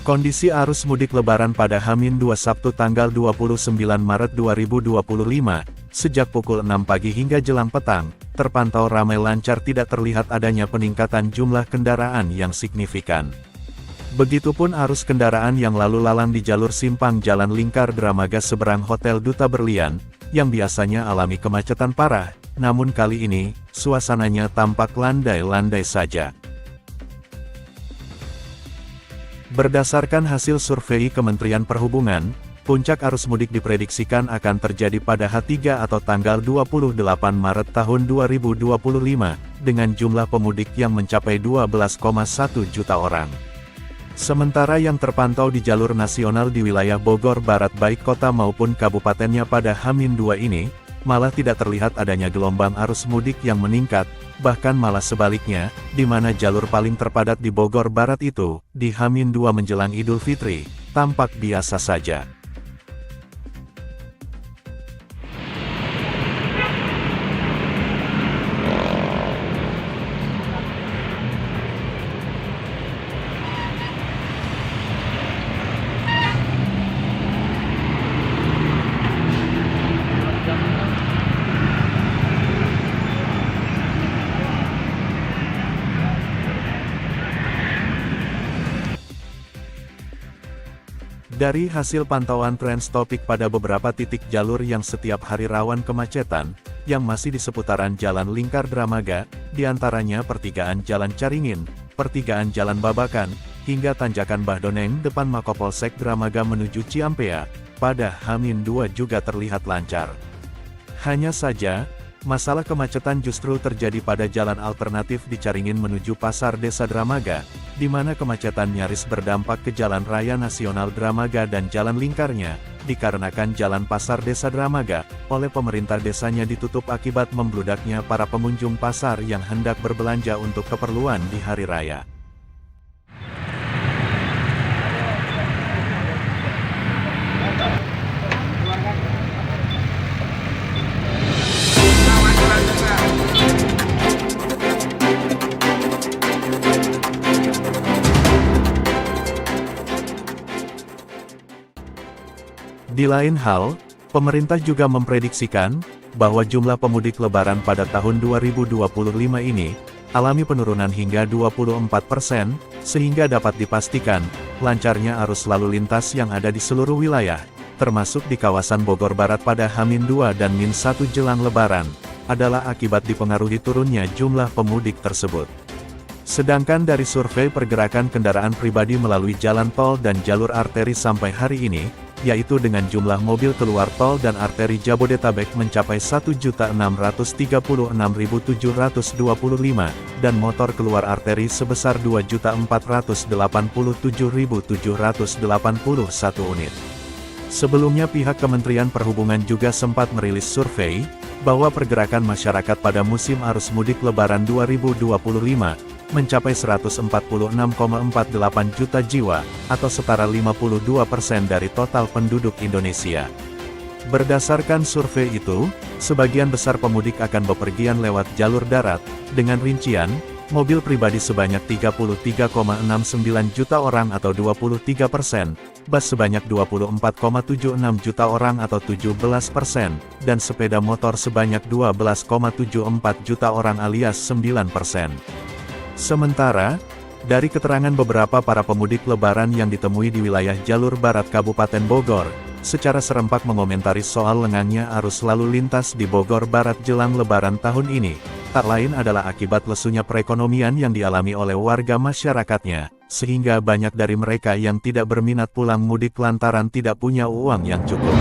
Kondisi arus mudik Lebaran pada H-2 Sabtu tanggal 29 Maret 2025, sejak pukul 6 pagi hingga jelang petang, terpantau ramai lancar, tidak terlihat adanya peningkatan jumlah kendaraan yang signifikan. Begitupun arus kendaraan yang lalu lalang di jalur simpang Jalan Lingkar Dramaga seberang Hotel Duta Berlian, yang biasanya alami kemacetan parah, namun kali ini, suasananya tampak landai-landai saja. Berdasarkan hasil survei Kementerian Perhubungan, puncak arus mudik diprediksikan akan terjadi pada H3 atau tanggal 28 Maret tahun 2025, dengan jumlah pemudik yang mencapai 12,1 juta orang. Sementara yang terpantau di jalur nasional di wilayah Bogor Barat baik kota maupun kabupatennya pada H-2 ini, malah tidak terlihat adanya gelombang arus mudik yang meningkat, bahkan malah sebaliknya, di mana jalur paling terpadat di Bogor Barat itu, di H-2 menjelang Idul Fitri, tampak biasa saja. Dari hasil pantauan Trendstopic pada beberapa titik jalur yang setiap hari rawan kemacetan, yang masih di seputaran Jalan Lingkar Dramaga, diantaranya pertigaan Jalan Caringin, pertigaan Jalan Babakan, hingga tanjakan Bahdoneng depan Makopolsek Dramaga menuju Ciampea, pada H-2 juga terlihat lancar. Hanya saja, masalah kemacetan justru terjadi pada jalan alternatif di Caringin menuju Pasar Desa Dramaga, di mana kemacetan nyaris berdampak ke Jalan Raya Nasional Dramaga dan jalan lingkarnya, dikarenakan jalan Pasar Desa Dramaga, oleh pemerintah desanya ditutup akibat membludaknya para pengunjung pasar yang hendak berbelanja untuk keperluan di hari raya. Di lain hal, pemerintah juga memprediksikan bahwa jumlah pemudik Lebaran pada tahun 2025 ini alami penurunan hingga 24%, sehingga dapat dipastikan lancarnya arus lalu lintas yang ada di seluruh wilayah, termasuk di kawasan Bogor Barat pada H-2 dan Min-1 jelang Lebaran, adalah akibat dipengaruhi turunnya jumlah pemudik tersebut. Sedangkan dari survei pergerakan kendaraan pribadi melalui jalan tol dan jalur arteri sampai hari ini, yaitu dengan jumlah mobil keluar tol dan arteri Jabodetabek mencapai 1.636.725, dan motor keluar arteri sebesar 2.487.781 unit. Sebelumnya pihak Kementerian Perhubungan juga sempat merilis survei, bahwa pergerakan masyarakat pada musim arus mudik Lebaran 2025, mencapai 146,48 juta jiwa, atau setara 52% dari total penduduk Indonesia. Berdasarkan survei itu, sebagian besar pemudik akan bepergian lewat jalur darat, dengan rincian, mobil pribadi sebanyak 33,69 juta orang atau 23%, bus sebanyak 24,76 juta orang atau 17%, dan sepeda motor sebanyak 12,74 juta orang alias 9%. Sementara, dari keterangan beberapa para pemudik Lebaran yang ditemui di wilayah jalur barat Kabupaten Bogor, secara serempak mengomentari soal lengangnya arus lalu lintas di Bogor Barat jelang Lebaran tahun ini, tak lain adalah akibat lesunya perekonomian yang dialami oleh warga masyarakatnya, sehingga banyak dari mereka yang tidak berminat pulang mudik lantaran tidak punya uang yang cukup.